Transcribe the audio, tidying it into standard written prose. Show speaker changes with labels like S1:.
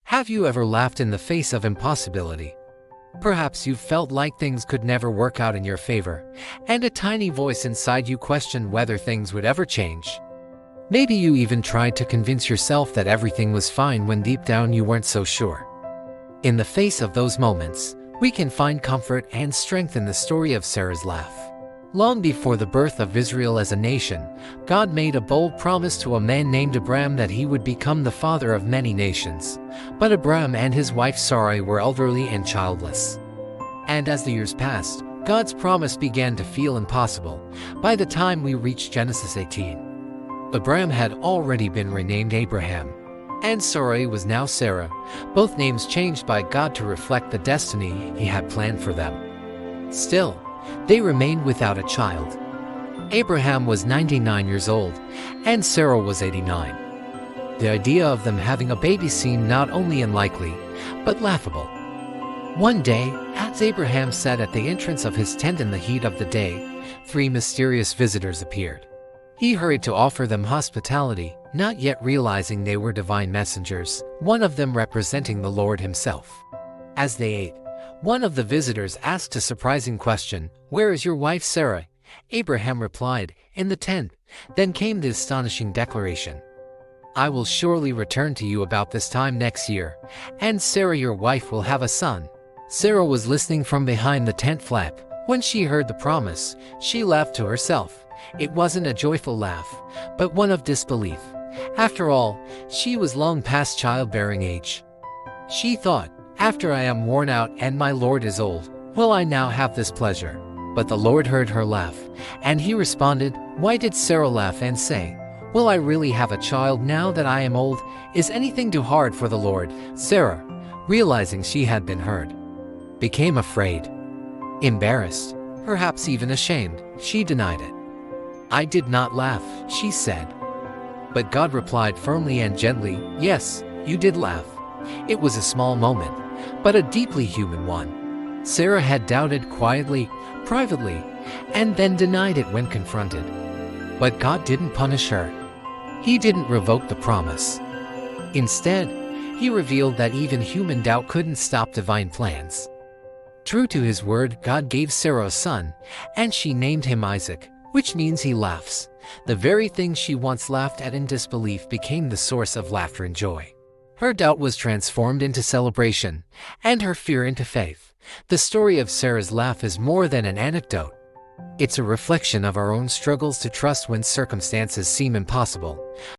S1: Have you ever laughed in the face of impossibility? Perhaps you've felt like things could never work out in your favor, and a tiny voice inside you questioned whether things would ever change. Maybe you even tried to convince yourself that everything was fine when deep down you weren't so sure. In the face of those moments, we can find comfort and strength in the story of Sarah's laugh. Long before the birth of Israel as a nation, God made a bold promise to a man named Abram that he would become the father of many nations. But Abram and his wife Sarai were elderly and childless. And as the years passed, God's promise began to feel impossible. By the time we reached Genesis 18, Abram had already been renamed Abraham, and Sarai was now Sarah, both names changed by God to reflect the destiny He had planned for them. Still, they remained without a child. Abraham was 99 years old, and Sarah was 89. The idea of them having a baby seemed not only unlikely, but laughable. One day, as Abraham sat at the entrance of his tent in the heat of the day, 3 mysterious visitors appeared. He hurried to offer them hospitality, not yet realizing they were divine messengers, one of them representing the Lord Himself. As they ate, one of the visitors asked a surprising question, "Where is your wife Sarah?" Abraham replied, "In the tent." Then came the astonishing declaration, "I will surely return to you about this time next year, and Sarah your wife will have a son." Sarah was listening from behind the tent flap. When she heard the promise, she laughed to herself. It wasn't a joyful laugh, but one of disbelief. After all, she was long past childbearing age. She thought, "After I am worn out and my Lord is old, will I now have this pleasure?" But the Lord heard her laugh, and He responded, "Why did Sarah laugh and say, 'Will I really have a child now that I am old?' Is anything too hard for the Lord?" Sarah, realizing she had been heard, became afraid. Embarrassed, perhaps even ashamed, she denied it. "I did not laugh," she said. But God replied firmly and gently, "Yes, you did laugh. It was a small moment, but a deeply human one." Sarah had doubted quietly, privately, and then denied it when confronted. But God didn't punish her. He didn't revoke the promise. Instead, He revealed that even human doubt couldn't stop divine plans. True to His word, God gave Sarah a son, and she named him Isaac, which means he laughs. The very thing she once laughed at in disbelief became the source of laughter and joy. Her doubt was transformed into celebration, and her fear into faith. The story of Sarah's laugh is more than an anecdote. It's a reflection of our own struggles to trust when circumstances seem impossible.